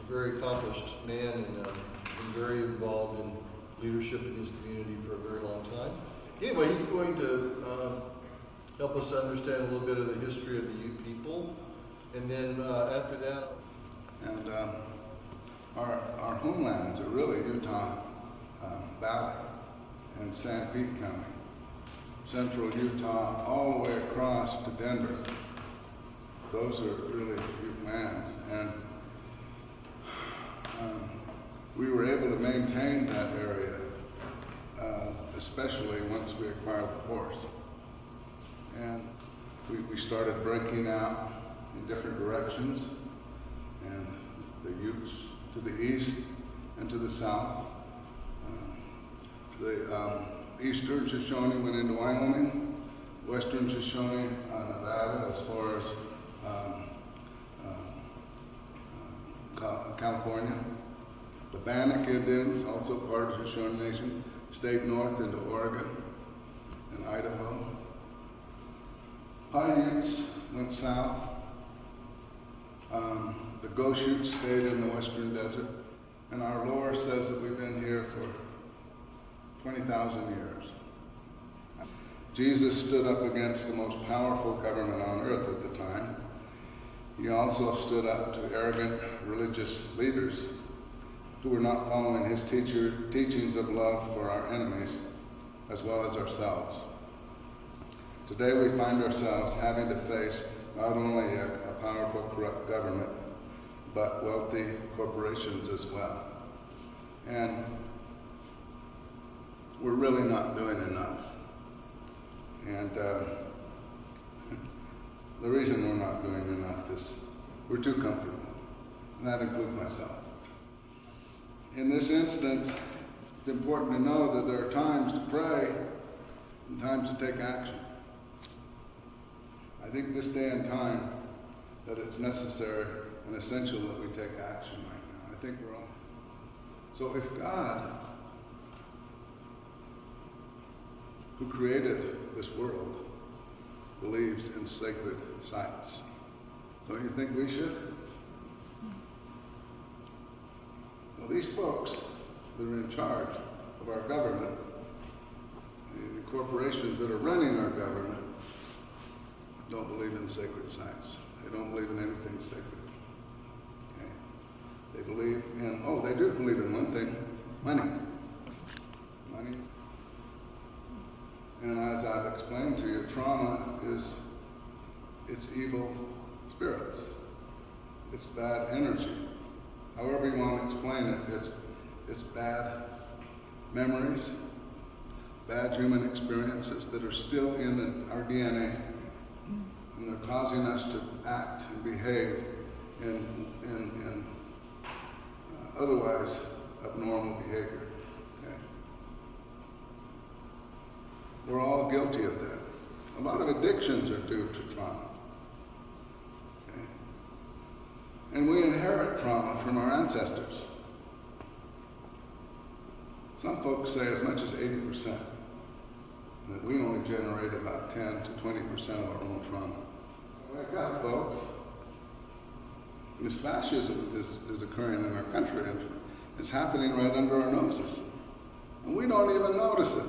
a very accomplished man and been very involved in leadership in his community for a very long time. Anyway, he's going to help us to understand a little bit of the history of the Ute people. And then after that... And our homelands are really Utah Valley and San Pete County. Central Utah, all the way across to Denver. Those are really Ute lands. And we were able to maintain that area, especially once we acquired the horse. And we started breaking out in different directions, and the Utes to the east and to the south. The eastern Shoshone went into Wyoming, western Shoshone, Nevada, as far as California. The Bannock Indians, also part of the Shoshone Nation, stayed north into Oregon and Idaho. Paiutes went south. The Goshutes stayed in the western desert. And our lore says that we've been here for 20,000 years. Jesus stood up against the most powerful government on earth at the time. He also stood up to arrogant religious leaders who were not following his teachings of love for our enemies as well as ourselves. Today we find ourselves having to face not only a powerful, corrupt government, but wealthy corporations as well. And we're really not doing enough. And the reason we're not doing enough is we're too comfortable, and that includes myself. In this instance, it's important to know that there are times to pray and times to take action. I think this day and time that it's necessary and essential that we take action right now. I think we're all. So if God, who created this world, believes in sacred sites, don't you think we should? Well, these folks that are in charge of our government, the corporations that are running our government, don't believe in sacred sites. They don't believe in anything sacred. Okay? They believe in, they do believe in one thing, money. Money. And as I've explained to you, trauma it's evil spirits. It's bad energy. However you want to explain it, it's bad memories, bad human experiences that are still in our DNA. And they're causing us to act and behave in otherwise abnormal behavior. Okay? We're all guilty of that. A lot of addictions are due to trauma. Okay? And we inherit trauma from our ancestors. Some folks say as much as 80%. That we only generate about 10 to 20% of our own trauma. Wake up, folks. This fascism is occurring in our country, and it's happening right under our noses. And we don't even notice it.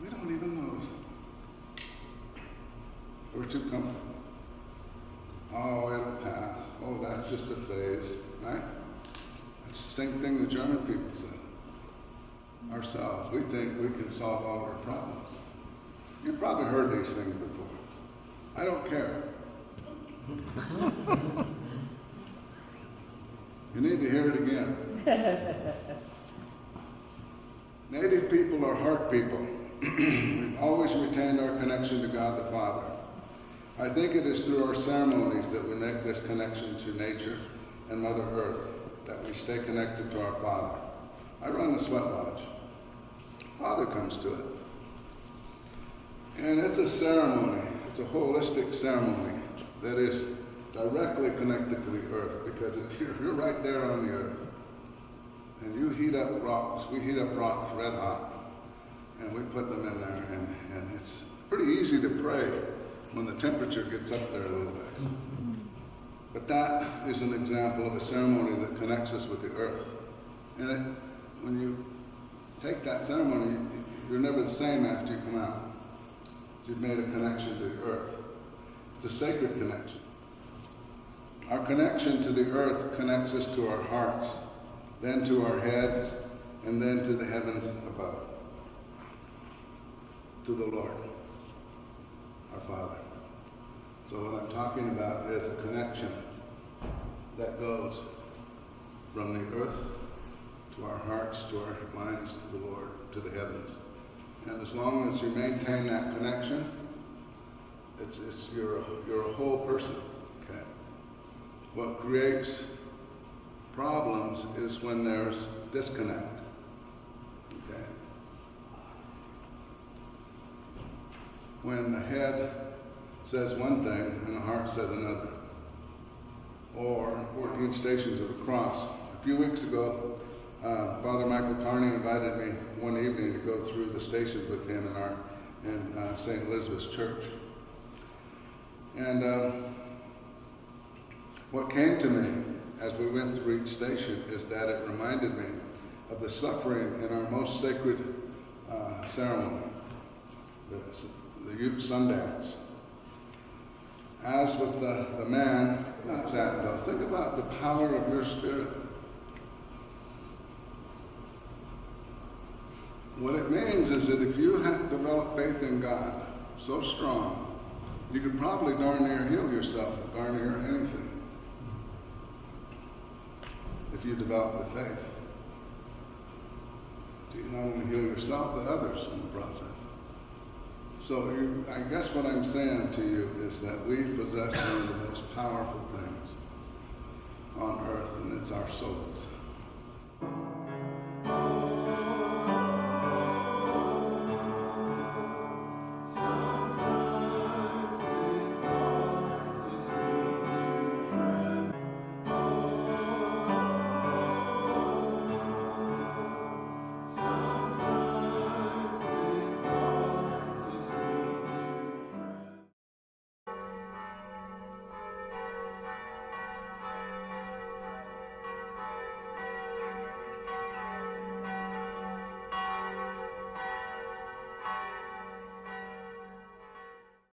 We don't even notice it. We're too comfortable. Oh, it'll pass. Oh, that's just a phase, right? It's the same thing the German people said. Ourselves. We think we can solve all our problems. You've probably heard these things before. I don't care. You need to hear it again. Native people are heart people. We've always retained our connection to God the Father. I think it is through our ceremonies that we make this connection to nature and Mother Earth, that we stay connected to our Father. I run the sweat lodge. Father comes to it. And it's a ceremony. It's a holistic ceremony that is directly connected to the earth, because you're right there on the earth. And you heat up rocks. We heat up rocks red hot. And we put them in there. And it's pretty easy to pray when the temperature gets up there a little bit. But that is an example of a ceremony that connects us with the earth. And when you take that ceremony, you're never the same after you come out. You've made a connection to the earth. It's a sacred connection. Our connection to the earth connects us to our hearts, then to our heads, and then to the heavens above, to the Lord, our Father. So what I'm talking about is a connection that goes from the earth to our hearts, to our minds, to the Lord, to the heavens. And as long as you maintain that connection, you're a whole person. Okay. What creates problems is when there's disconnect. Okay. When the head says one thing and the heart says another. Or 14 Stations of the Cross. A few weeks ago, Father Michael Carney invited me one evening to go through the stations with him in St. Elizabeth's Church. And what came to me as we went through each station is that it reminded me of the suffering in our most sacred ceremony, the Ute Sundance. As with the man, not that though, think about the power of your spirit. What it means is that if you have developed faith in God so strong, you could probably darn near heal yourself, darn near anything, if you develop the faith. So you not only heal yourself, but others in the process. So I guess what I'm saying to you is that we possess one of the most powerful things on earth, and it's our souls.